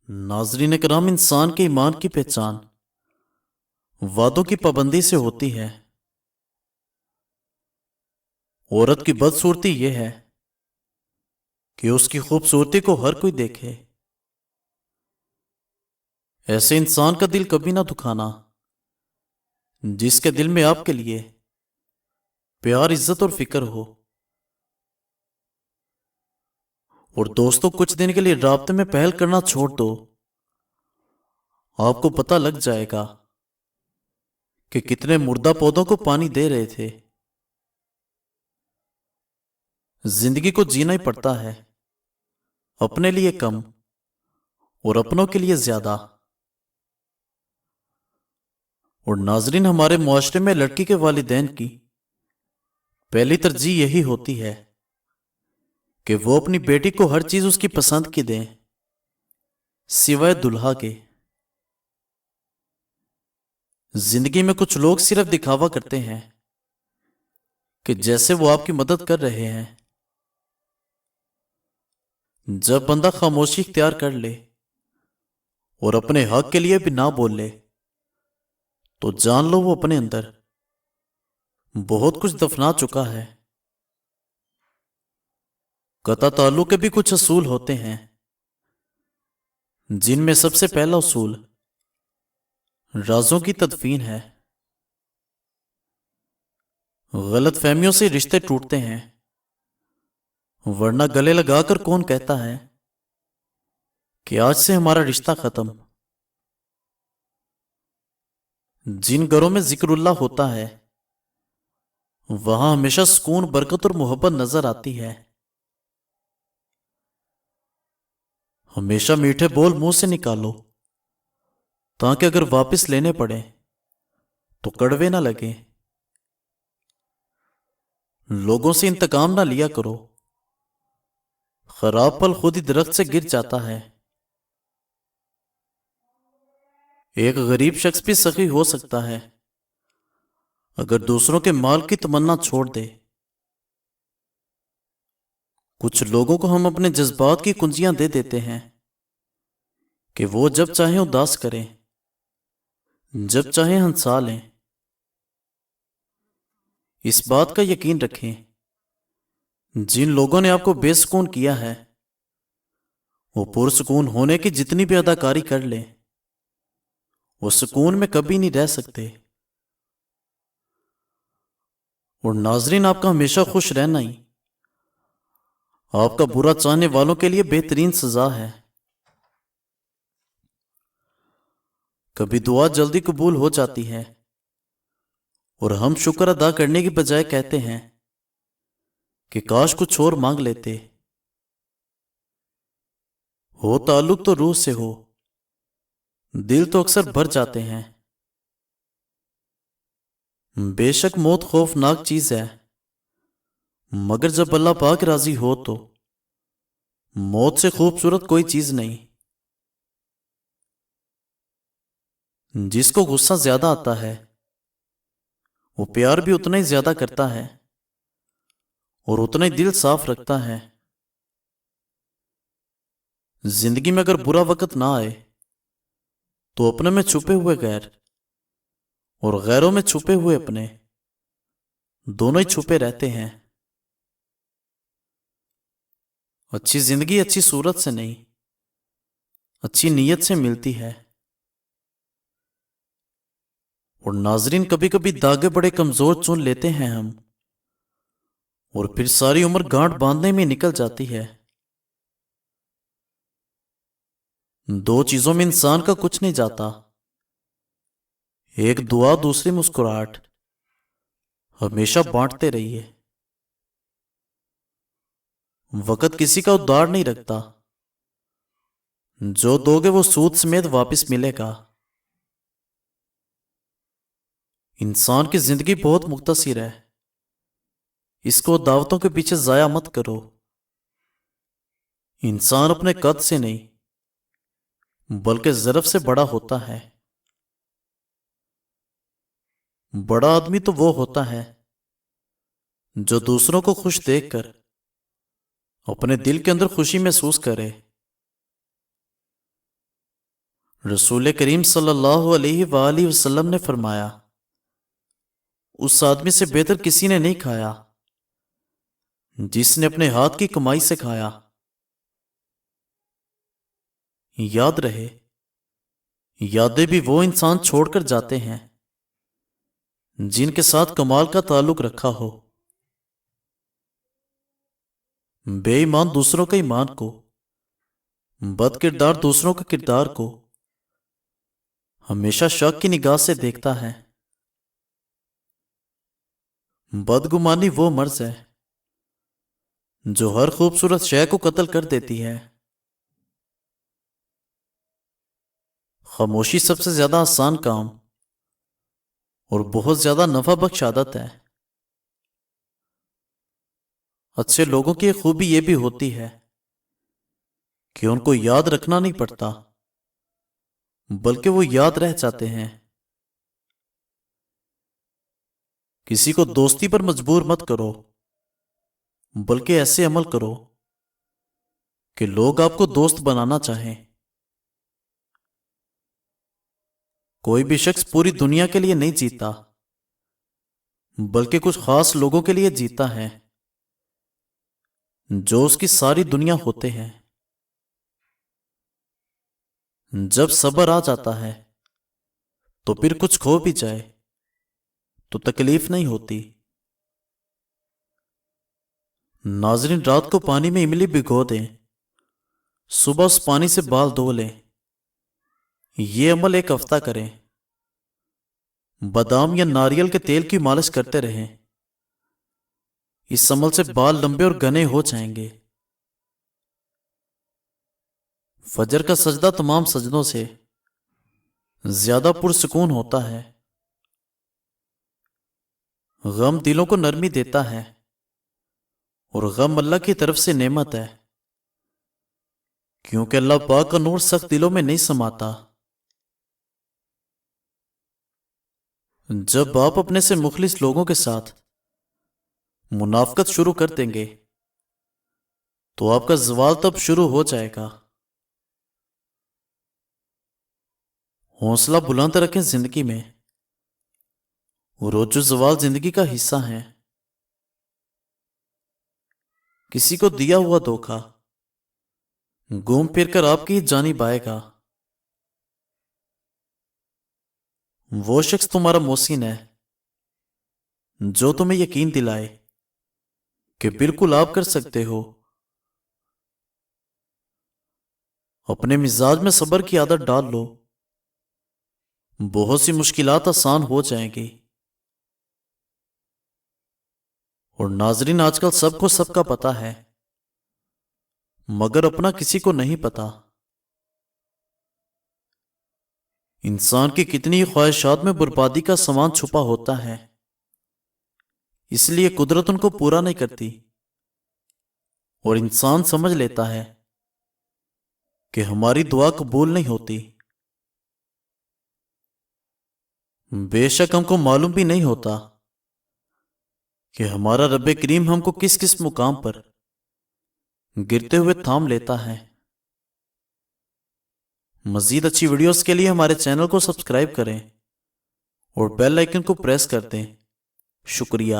नाजरीन करम, इंसान के ईमान की पहचान वादों की पाबंदी से होती है। औरत की बदसूरती यह है कि उसकी खूबसूरती को हर कोई देखे। ऐसे इंसान का दिल कभी ना दुखाना जिसके दिल में आपके लिए प्यार, इज्जत और फिक्र हो। और दोस्तों, कुछ दिन के लिए राब्ते में पहल करना छोड़ दो। आपको पता लग जाएगा कि कितने मुर्दा पौधों को पानी दे रहे थे। जिंदगी को जीना ही पड़ता है, अपने लिए कम और अपनों के लिए ज्यादा। और नाजरीन, हमारे मुआशरे में लड़की के वालिदैन की पहली तरजीह यही होती है कि वो अपनी बेटी को हर चीज उसकी पसंद की दें, सिवाय दुल्हा के। जिंदगी में कुछ लोग सिर्फ दिखावा करते हैं कि जैसे वो आपकी मदद कर रहे हैं। जब बंदा खामोशी इख्तियार कर ले और अपने हक के लिए भी ना बोल ले, तो जान लो वो अपने अंदर बहुत कुछ दफना चुका है। कता ताल्लुक के भी कुछ असूल होते हैं, जिनमें सबसे पहला उसूल राजों की तदफीन है। गलत फहमियों से रिश्ते टूटते हैं, वरना गले लगाकर कौन कहता है कि आज से हमारा रिश्ता खत्म। जिन घरों में जिक्रुल्लाह होता है, वहां हमेशा सुकून, बरकत और मोहब्बत नजर आती है। हमेशा मीठे बोल मुंह से निकालो, ताकि अगर वापस लेने पड़े तो कड़वे ना लगे। लोगों से इंतकाम ना लिया करो, खराब फल खुद ही दरख्त से गिर जाता है। एक गरीब शख्स भी सखी हो सकता है अगर दूसरों के माल की तमन्ना छोड़ दे। कुछ लोगों को हम अपने जज्बात की कुंजियां दे देते हैं कि वो जब चाहे उदास करें, जब चाहे हंसा लें। इस बात का यकीन रखें, जिन लोगों ने आपको बेसुकून किया है, वो पुरसुकून होने की जितनी भी अदाकारी कर ले, वो सुकून में कभी नहीं रह सकते। और नाजरीन, आपका हमेशा खुश रहना ही आपका बुरा चाहने वालों के लिए बेहतरीन सजा है। कभी दुआ जल्दी कबूल हो जाती है और हम शुक्र अदा करने की बजाय कहते हैं कि काश कुछ और मांग लेते। हो ताल्लुक तो रूह से हो, दिल तो अक्सर भर जाते हैं। बेशक मौत खौफनाक चीज है, मगर जब अल्लाह पाक राजी हो तो मौत से खूबसूरत कोई चीज नहीं। जिसको गुस्सा ज्यादा आता है, वो प्यार भी उतना ही ज्यादा करता है और उतना ही दिल साफ रखता है। जिंदगी में अगर बुरा वक्त ना आए, तो अपने में छुपे हुए गैर और गैरों में छुपे हुए अपने, दोनों ही छुपे रहते हैं। अच्छी जिंदगी अच्छी सूरत से नहीं, अच्छी नीयत से मिलती है। और नाजरीन, कभी कभी धागे बड़े कमजोर चुन लेते हैं हम, और फिर सारी उम्र गांठ बांधने में निकल जाती है। दो चीजों में इंसान का कुछ नहीं जाता, एक दुआ, दूसरी मुस्कुराहट। हमेशा बांटते रहिए। वक्त किसी का उद्धार नहीं रखता, जो दोगे वो सूद समेत वापस मिलेगा। इंसान की जिंदगी बहुत मुख्तसर है, इसको दावतों के पीछे जाया मत करो। इंसान अपने कद से नहीं बल्कि ज़रफ से बड़ा होता है। बड़ा आदमी तो वो होता है जो दूसरों को खुश देखकर अपने दिल के अंदर खुशी महसूस करे। رسول کریم صلی اللہ علیہ وآلہ وسلم نے فرمایا، اس آدمی سے بہتر کسی نے نہیں کھایا جس نے اپنے ہاتھ کی کمائی سے کھایا۔ یاد رہے، یادیں بھی وہ انسان چھوڑ کر جاتے ہیں جن کے ساتھ کمال کا تعلق رکھا ہو۔ بے ایمان دوسروں کے ایمان کو، بد کردار دوسروں کے کردار کو ہمیشہ شک کی نگاہ سے دیکھتا ہے۔ بدگمانی وہ مرض ہے جو ہر خوبصورت شے کو قتل کر دیتی ہے۔ خاموشی سب سے زیادہ آسان کام اور بہت زیادہ نفع بخش عادت ہے۔ اچھے لوگوں کی ایک خوبی یہ بھی ہوتی ہے کہ ان کو یاد رکھنا نہیں پڑتا بلکہ وہ یاد رہ جاتے ہیں۔ کسی کو دوستی پر مجبور مت کرو، بلکہ ایسے عمل کرو کہ لوگ آپ کو دوست بنانا چاہیں۔ کوئی بھی شخص پوری دنیا کے لیے نہیں جیتا بلکہ کچھ خاص لوگوں کے لیے جیتا ہے جو اس کی ساری دنیا ہوتے ہیں۔ جب صبر آ جاتا ہے تو پھر کچھ کھو بھی جائے تو تکلیف نہیں ہوتی۔ ناظرین، رات کو پانی میں املی بھگو دیں، صبح اس پانی سے بال دھو لیں۔ یہ عمل ایک ہفتہ کریں۔ بادام یا ناریل کے تیل کی مالش کرتے رہیں۔ اس عمل سے بال لمبے اور گھنے ہو جائیں گے۔ فجر کا سجدہ تمام سجدوں سے زیادہ پرسکون ہوتا ہے۔ غم دلوں کو نرمی دیتا ہے اور غم اللہ کی طرف سے نعمت ہے، کیونکہ اللہ پاک کا نور سخت دلوں میں نہیں سماتا۔ جب آپ اپنے سے مخلص لوگوں کے ساتھ منافقت شروع کر دیں گے تو آپ کا زوال تب شروع ہو جائے گا۔ حوصلہ بلند رکھیں زندگی میں، عروج و زوال زندگی کا حصہ ہیں۔ کسی کو دیا ہوا دھوکہ گھوم پھر کر آپ کی جانب آئے گا۔ وہ شخص تمہارا محسن ہے جو تمہیں یقین دلائے کہ بالکل آپ کر سکتے ہو۔ اپنے مزاج میں صبر کی عادت ڈال لو، بہت سی مشکلات آسان ہو جائیں گی۔ اور ناظرین، آج کل سب کو سب کا پتہ ہے مگر اپنا کسی کو نہیں پتا۔ انسان کی کتنی ہی خواہشات میں بربادی کا سامان چھپا ہوتا ہے، اس لیے قدرت ان کو پورا نہیں کرتی اور انسان سمجھ لیتا ہے کہ ہماری دعا قبول نہیں ہوتی۔ بے شک ہم کو معلوم بھی نہیں ہوتا کہ ہمارا رب کریم ہم کو کس کس مقام پر گرتے ہوئے تھام لیتا ہے۔ مزید اچھی ویڈیوز کے لیے ہمارے چینل کو سبسکرائب کریں اور بیل آئیکن کو پریس کر دیں۔ شکریہ۔